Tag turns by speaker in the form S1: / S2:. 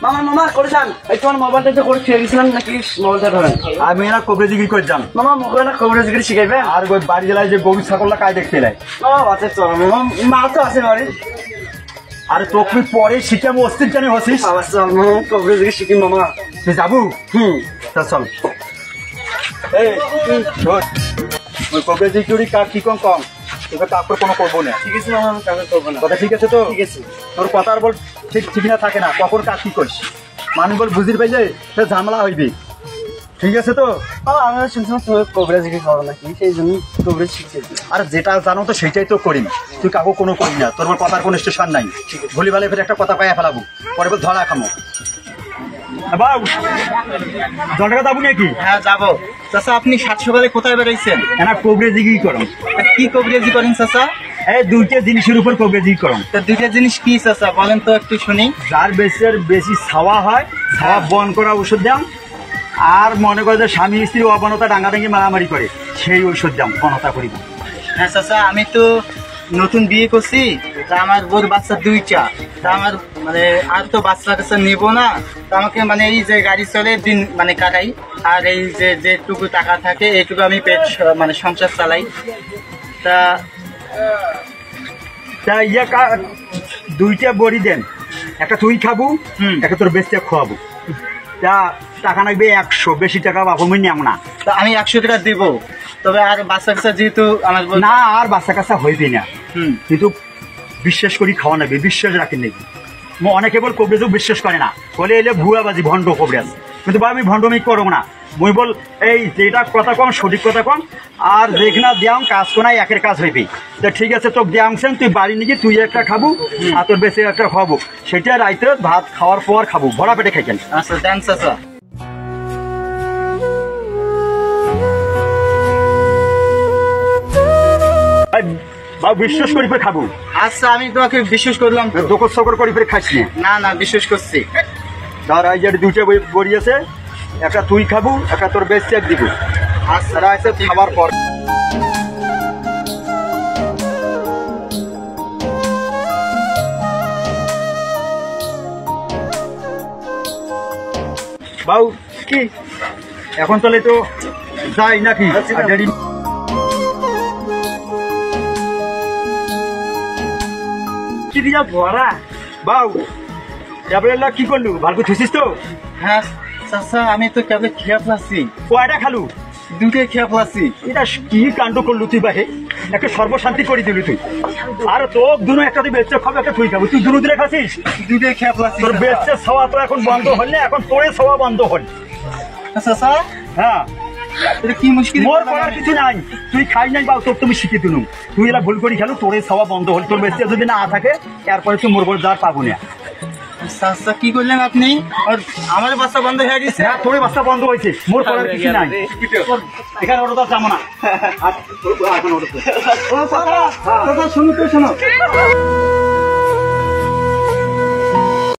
S1: মামা মামা করে যান এই তোমার মোবাইলটা তো করে খেয়ে গেছিলাম নাকি মোবাইলটা ধরেন
S2: আমি এরা কবরেজিগিরি করে যাম
S1: মামা মুখে না কবরেজগিরি শিখাইবে
S2: আর ওই বাড়ি জেলায় যে গরু ছাগলটা কাজ দেখতে লাই
S1: মামা বাচ্চা চল মামা মা তো আছে বাড়ি
S2: আরে তোকে পরে শিখে আমি অস্থির কেন হসিস
S1: আবার চল মামা কবরেজগিরি শিখি মামা
S2: তুই যাবো তা চল এই শোন, ওই কবরেজিগিরি কার কি কম কম তোকে তারপর কোনো করবো না
S1: ঠিক আছে মামা আমি কাজ করবো না
S2: কথা ঠিক আছে তো
S1: ঠিক আছে
S2: তোর কথা আর বল ঠিক ঠিক না থাকে না কখন কাজ কি করিস মানুষ বল বুঝির পাইলে সে ঝামেলা হইবি ঠিক আছে তো
S1: মামা আমি শুনছিলাম তুমি কবরেজগিরি করো নাকি সেই জন্য কবরেজ শিখেছি
S2: আর যেটা জানো তো সেটাই তো করি তুই কাকু কোনো করি না তোর আমার কথার কোনো স্টেশন নাই ভুলি ভালে ফের একটা কথা পাইয়া ফেলাবো পরে বল ধরা খামো বাবু জলটা যাবো নাকি
S3: হ্যাঁ যাবো। চাচা আপনি 7 সকালে কোথায় বেড়াইছেন?
S2: এনা কবরেজিগিরি করম
S3: কি কবরেজি করেন চাচা?
S2: এই দুইটা জিনিসের উপর কবরেজিগিরি করম
S3: তা দুইটা জিনিস কি চাচা বলেন তো একটু শুনি।
S2: যার বেশি ছাওয়া হয় ছাওয়া বন করা ওষুধ দাম আর মনে করে যে স্বামী স্ত্রী অবনতা ডাঙ্গাডাঙ্গি মারামারি করে সেই ঔষধ দাম বনতা করিব
S3: হ্যাঁ চাচা আমি তো নতুন বিয়ে করছি, তা আমার বোর বাচ্চা 2টা, তা আমার মানে আর তো বাচ্চা কাচ্চা নেবো না, তা আমাকে মানে এই যে গাড়ি চলে দিন মানে কাটাই, আর এই যে যেটুকু টাকা থাকে এইটুকু আমি পেট মানে সংসার চালাই। তা
S2: তা দুইটা বড়ি দেন, একটা তুই খাবো একটা তোর বেচতে খাওয়াবো। তা টাকা লাগবে 100, বেশি টাকা বাবু আমি নেব না।
S3: তা আমি 100 টাকা দেবো, তবে আর বাচ্চা কাচ্চা যেহেতু আমার
S2: না আর বাচ্চা কাচ্চা হইবে না, কিন্তু বিশ্বাস করি খাওয়া নেবে, বিশ্বাস রাখেন নাকি অনেকে বল কবরেজও বিশ্বাস করে না, বলে এলে ভুয়াবাজি ভণ্ড কবরেজ, কিন্তু বা আমি ভণ্ডমি করবো না। মুই বল এই যেটা কথা কম সঠিক কথা কম, আর যেখানে দেয়াম কাজ কোনায় একের কাজ হইবে। তা ঠিক আছে তোকে দেয়ামছেন, তুই বাড়ি নিয়ে তুই একটা খাবো আর তোর বেশি একটা খাওয়াবো, সেটা রাইতে ভাত খাওয়ার পর খাবো, ভরা পেটে খাইছেন।
S3: আচ্ছা দেন চাচা।
S2: বাবু বিশ্বাস করি ফের খাবো।
S3: আচ্ছা আমি তোমাকে বিশ্বাস করলাম,
S2: দোকর সকর করি ফের খাইছি
S3: না না বিশ্বাস করছি।
S2: ধর এই যে দুইটা বড়ি আছে, একটা তুই খাবো একটা তোর বেশ চেক দিব।
S3: আচ্ছা
S2: আছে খাবার পর বাবু কি এখন তাহলে তো যাই নাকি? কি দিয়া ভরা বাউ ট্যাবলেট কি করলু, ভালো থুসিস তো?
S3: হ্যাঁ চাচা আমি তো ট্যাবলেট খেয়ে ফেলাচ্ছি।
S2: কয়টা খালু?
S3: 2টাই খেয়ে ফেলাচ্ছি।
S2: এটা কি কাণ্ড করলু তুই বাহে, একটা সর্বশান্তি করে দিলি তুই। আর তোর দুনো একটা তুই বেচতে খাবো, একটা তুই খাবো, তুই দুনো দিনে খাচ্ছিস।
S3: 2টাই খেয়ে ফেলাচ্ছি।
S2: তোর বেচতে খাওয়া তো এখন বন্ধ হল না, এখন তোরে খাওয়া বন্ধ হল।
S3: চাচা
S2: হ্যাঁ
S3: এটা কি মুশকিল?
S2: মোর করার কিছু নাই, তুই খাই নাই বাউ, তোর তুমি শিখে দিলুম, তুই এলা ভুল করি খেলো, তোরে খাওয়া বন্ধ হল। তোর বেচতে যদি না থাকে এরপরে তুই মোর বল যাওয়ার পাবো না।
S3: চাচা কি করলেন আপনি? আর আমার বাচ্চা বন্ধ হয়ে গেছে।
S2: হ্যাঁ তোর বাচ্চা বন্ধ হয়েছে, মোর করার কিছু নাই। এখানে ওটা যাবো না।
S3: শোনো তো শোনো।